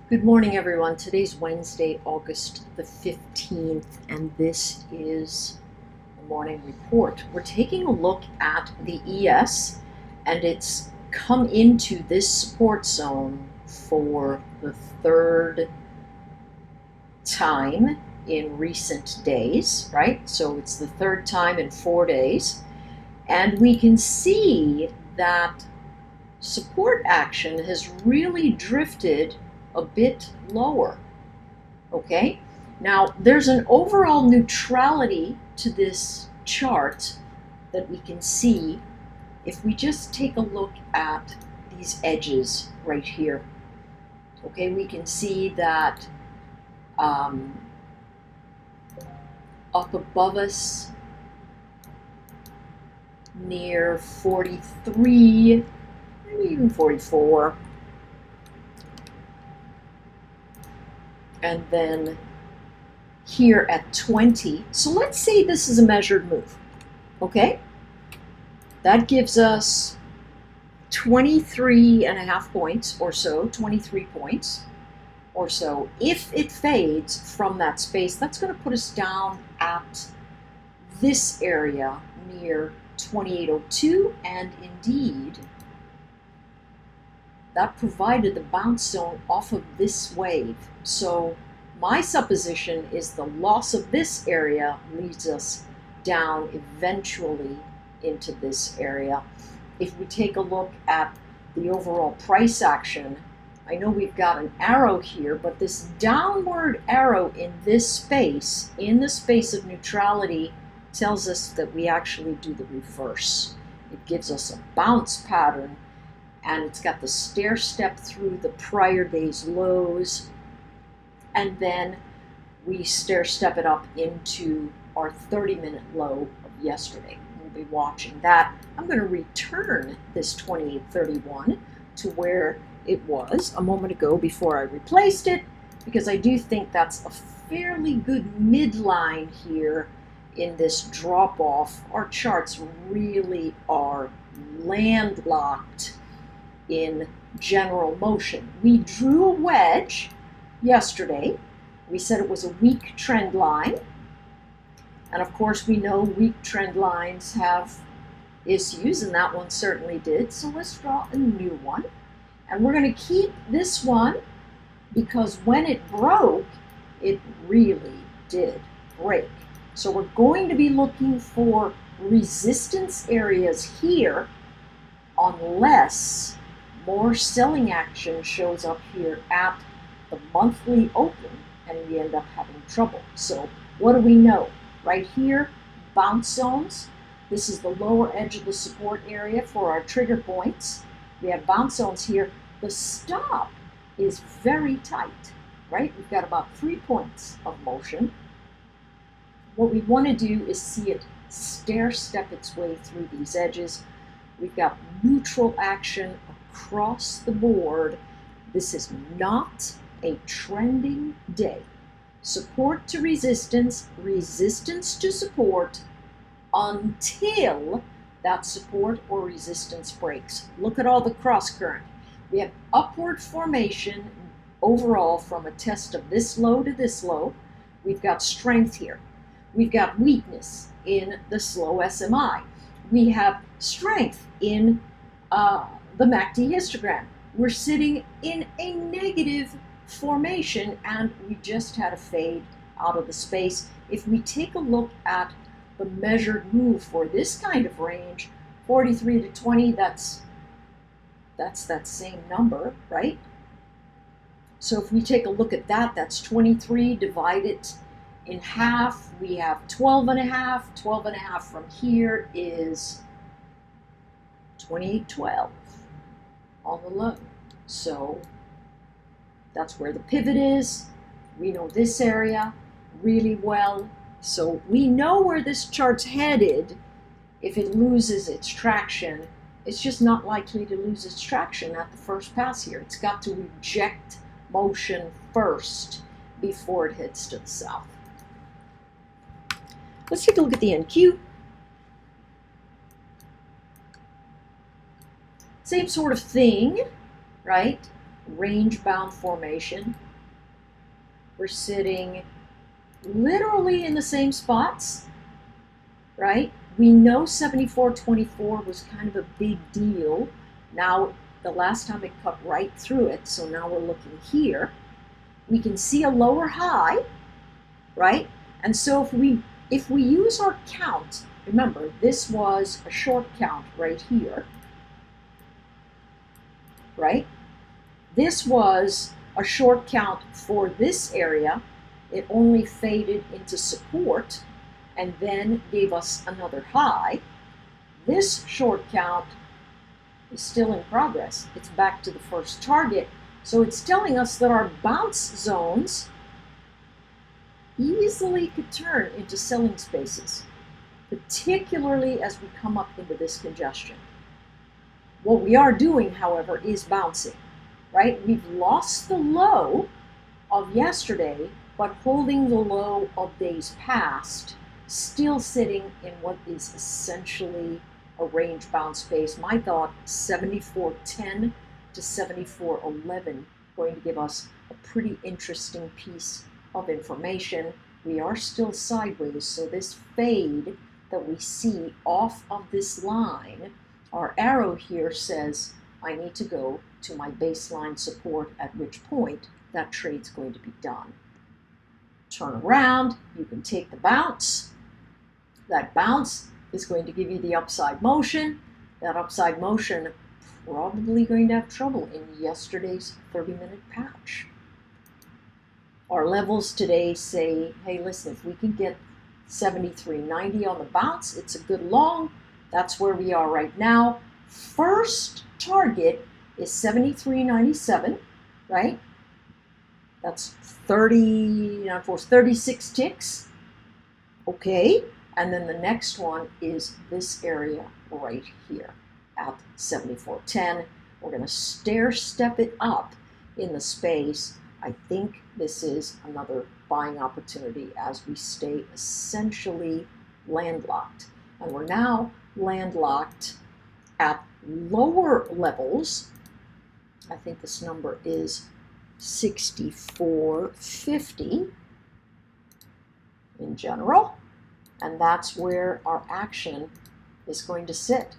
Good morning, everyone. Today's Wednesday, August the 15th, and this is the morning report. We're taking a look at the ES, and it's come into this support zone for the third time in recent days, right? So it's the third time in 4 days, and we can see that support action has really drifted a bit lower. Okay, now there's an overall neutrality to this chart that we can see if we just take a look at these edges right here. Okay, we can see that up above us near 43, maybe even 44, and then here at 20. So let's say this is a measured move, okay? That gives us 23 and a half points or so, 23 points or so. If it fades from that space, that's going to put us down at this area near 2802, and indeed that provided the bounce zone off of this wave. So my supposition is the loss of this area leads us down eventually into this area. If we take a look at the overall price action, I know we've got an arrow here, but this downward arrow in this space, in the space of neutrality, tells us that we actually do the reverse. It gives us a bounce pattern, and it's got the stair step through the prior day's lows, and then we stair step it up into our 30-minute low of yesterday. We'll be watching that. I'm going to return this 2831 to where it was a moment ago before I replaced it, because I do think that's a fairly good midline here in this drop off. Our charts really are landlocked in general motion. We drew a wedge yesterday. We said it was a weak trend line, and of course we know weak trend lines have issues, and that one certainly did. So let's draw a new one, and we're going to keep this one because when it broke, it really did break. So we're going to be looking for resistance areas here unless more selling action shows up here at the monthly open and we end up having trouble. So what do we know? Right here, bounce zones. This is the lower edge of the support area for our trigger points. We have bounce zones here. The stop is very tight, right? We've got about 3 points of motion. What we want to do is see it stair step its way through these edges. We've got neutral action across the board. This is not a trending day. Support to resistance, resistance to support until that support or resistance breaks. Look at all the cross current. We have upward formation overall from a test of this low to this low. We've got strength here. We've got weakness in the slow SMI. We have strength in the MACD histogram. We're sitting in a negative formation, and we just had a fade out of the space. If we take a look at the measured move for this kind of range, 43 to 20, that's that same number, right? So if we take a look at that, that's 23, divide it in half, we have 12 and a half. 12 and a half from here is 2812 on the low. So that's where the pivot is. We know this area really well. So we know where this chart's headed. If it loses its traction, it's just not likely to lose its traction at the first pass here. It's got to reject motion first before it heads to the south. Let's take a look at the NQ. Same sort of thing, right? range-bound formation. We're sitting literally in the same spots, right? We know 74.24 was kind of a big deal. Now, the last time it cut right through it, so now we're looking here. We can see a lower high, right? And so if we use our count, remember, this was a short count right here, right? This was a short count for this area. It only faded into support and then gave us another high. This short count is still in progress. It's back to the first target. So it's telling us that our bounce zones easily could turn into selling spaces, particularly as we come up into this congestion. What we are doing, however, is bouncing, right? We've lost the low of yesterday, but holding the low of days past, still sitting in what is essentially a range bound space. My thought, 74.10 to 74.11, going to give us a pretty interesting piece of information. We are still sideways, so this fade that we see off of this line, our arrow here says I need to go to my baseline support, at which point that trade's going to be done. Turn around, you can take the bounce. That bounce is going to give you the upside motion. That upside motion probably going to have trouble in yesterday's 30-minute patch. Our levels today say, hey, listen, if we can get 73.90 on the bounce, it's a good long. That's where we are right now. First target is 73.97, right? That's 36 ticks. Okay. And then the next one is this area right here at 74.10. We're going to stair step it up in the space. I think this is another buying opportunity as we stay essentially landlocked. And we're now landlocked at lower levels. I think this number is 64.50 in general. And that's where our action is going to sit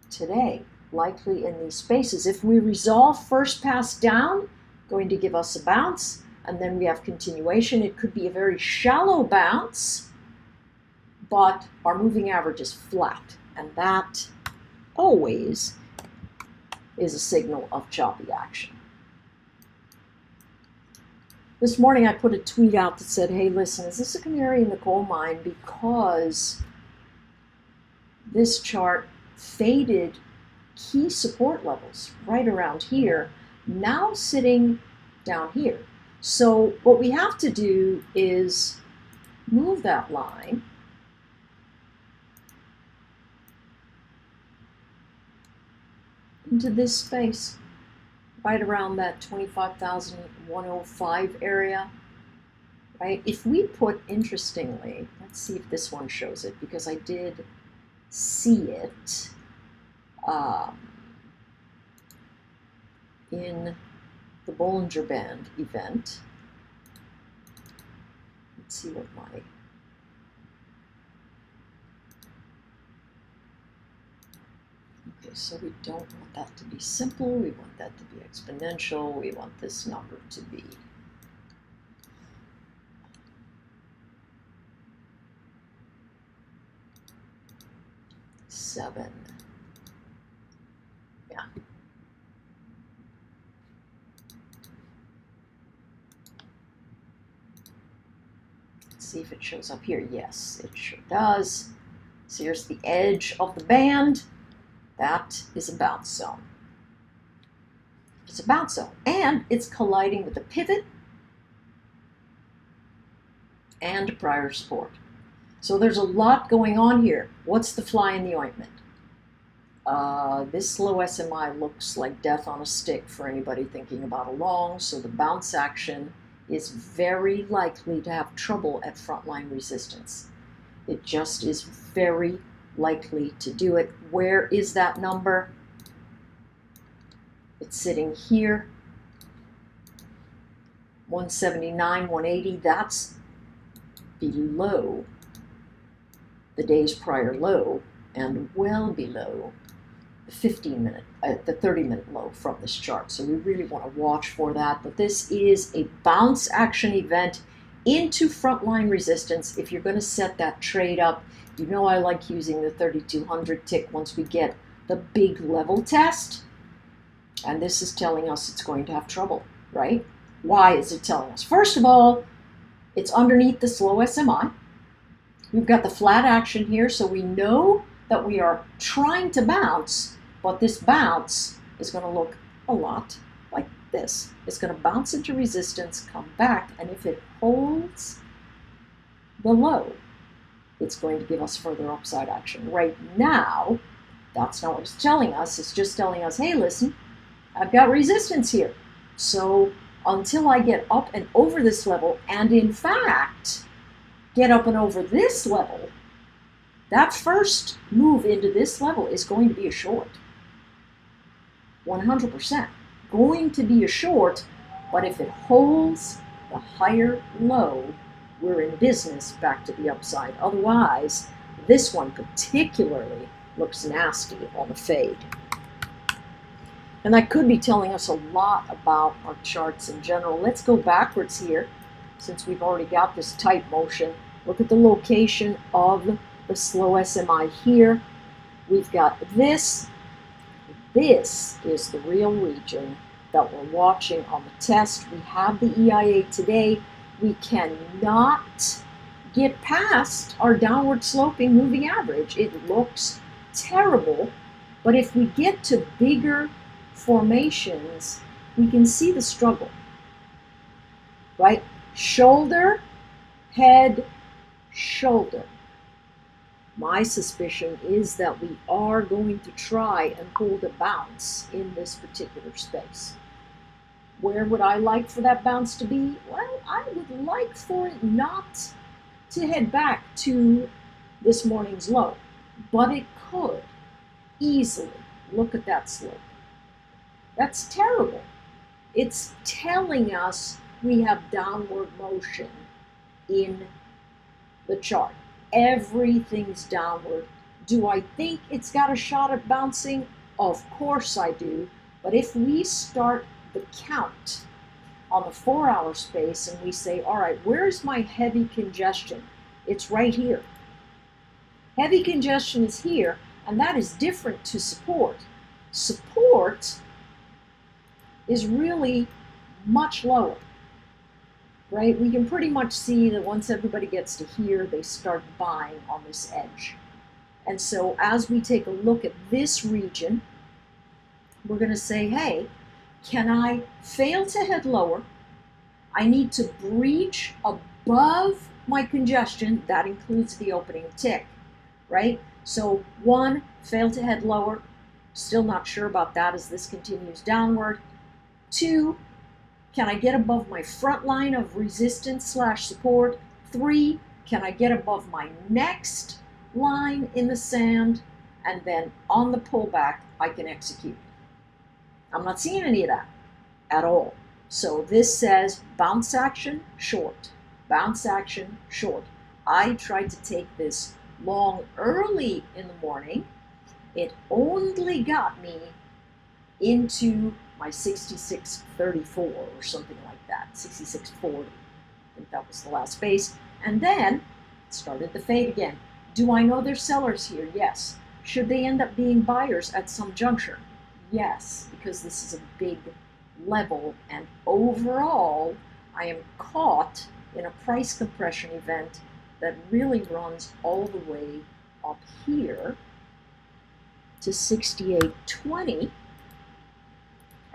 today, likely in these spaces. If we resolve first pass down, going to give us a bounce, and then we have continuation. It could be a very shallow bounce, but our moving average is flat, and that always is a signal of choppy action. This morning I put a tweet out that said, hey, listen, is this a canary in the coal mine? Because this chart faded key support levels right around here, now sitting down here. So what we have to do is move that line into this space, right around that 25,105 area, right? If we put, interestingly, let's see if this one shows it, because I did see it in the Bollinger Band event. Let's see what my okay, so we don't want that to be simple, we want that to be exponential, we want this number to be seven. Yeah. Let's see if it shows up here. Yes, it sure does. So here's the edge of the band. That is a bounce zone. It's a bounce zone, and it's colliding with the pivot and prior support. So there's a lot going on here. What's the fly in the ointment? This low SMI looks like death on a stick for anybody thinking about a long, so the bounce action is very likely to have trouble at frontline resistance. It just is very likely to do it. Where is that number? It's sitting here 179, 180, that's below the day's prior low and well below the 15-minute, the 30-minute low from this chart. So we really want to watch for that. But this is a bounce action event into frontline resistance. If you're going to set that trade up, you know I like using the 3200 tick once we get the big level test. And this is telling us it's going to have trouble, right? Why is it telling us? First of all, it's underneath the slow SMI. We've got the flat action here, so we know that we are trying to bounce, but this bounce is going to look a lot like this. It's going to bounce into resistance, come back, and if it holds the low, it's going to give us further upside action. Right now, that's not what it's telling us. It's just telling us, hey, listen, I've got resistance here. So until I get up and over this level, and in fact, get up and over this level, that first move into this level is going to be a short. 100%. Going to be a short, but if it holds the higher low, we're in business back to the upside. Otherwise, this one particularly looks nasty on the fade. And that could be telling us a lot about our charts in general. Let's go backwards here, since we've already got this tight motion. Look at the location of the slow SMI here. We've got this. This is the real region that we're watching on the test. We have the EIA today. We cannot get past our downward sloping moving average. It looks terrible, but if we get to bigger formations, we can see the struggle, right? Shoulder, head, shoulder. My suspicion is that we are going to try and hold a bounce in this particular space. Where would I like for that bounce to be? Well, I would like for it not to head back to this morning's low, but it could easily. Look at that slope. That's terrible. It's telling us we have downward motion in the chart. Everything's downward. Do I think it's got a shot at bouncing? Of course I do. But if we start the count on the 4-hour space and we say, all right, where's my heavy congestion? It's right here. Heavy congestion is here, and that is different to support. Support is really much lower, right? We can pretty much see that once everybody gets to here, they start buying on this edge. And so as we take a look at this region, we're going to say, hey, can I fail to head lower? I need to breach above my congestion. That includes the opening tick, right? So 1, fail to head lower. Still not sure about that as this continues downward. 2, can I get above my front line of resistance / support? 3, can I get above my next line in the sand? And then on the pullback, I can execute. I'm not seeing any of that at all. So this says bounce action, short. Bounce action, short. I tried to take this long early in the morning. It only got me into my 66.34 or something like that, 66.40. I think that was the last space. And then it started the fade again. Do I know there's sellers here? Yes. Should they end up being buyers at some juncture? Yes, because this is a big level, and overall, I am caught in a price compression event that really runs all the way up here to 68.20,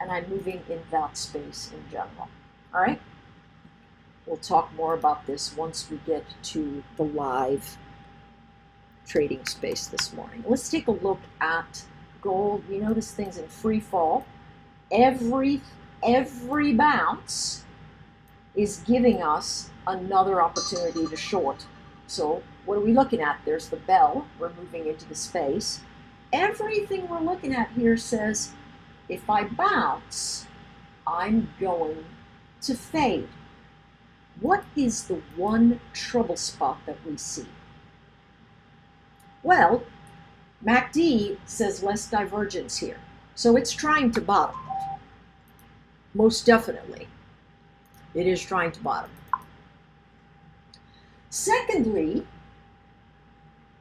and I'm moving in that space in general. All right? We'll talk more about this once we get to the live trading space this morning. Let's take a look at gold. We know this thing's in free fall. Every bounce is giving us another opportunity to short. So what are we looking at? There's the bell. We're moving into the space. Everything we're looking at here says, if I bounce, I'm going to fade. What is the one trouble spot that we see? Well, MACD says less divergence here. So it's trying to bottom. Most definitely, it is trying to bottom. Secondly,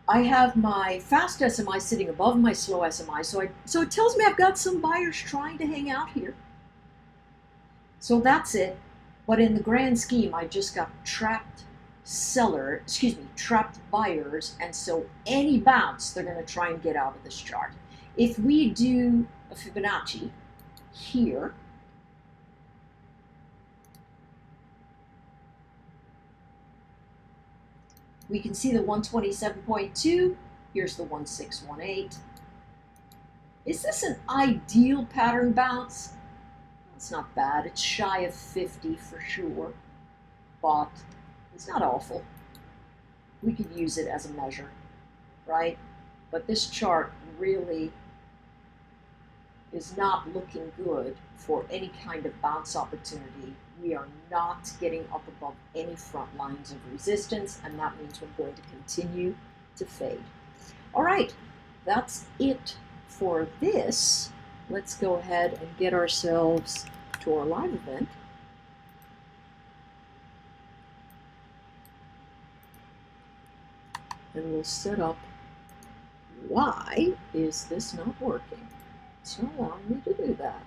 I have my fast SMI sitting above my slow SMI, so it tells me I've got some buyers trying to hang out here. So that's it. But in the grand scheme, I just got trapped buyers, and so any bounce, they're going to try and get out of this chart. If we do a Fibonacci here, we can see the 127.2. Here's the 1618. Is this an ideal pattern bounce? It's not bad. It's shy of 50 for sure, but it's not awful. We could use it as a measure, right? But this chart really is not looking good for any kind of bounce opportunity. We are not getting up above any front lines of resistance, and that means we're going to continue to fade. All right, that's it for this. Let's go ahead and get ourselves to our live event. And we'll set up. Why is this not working? It's not allowing me to do that.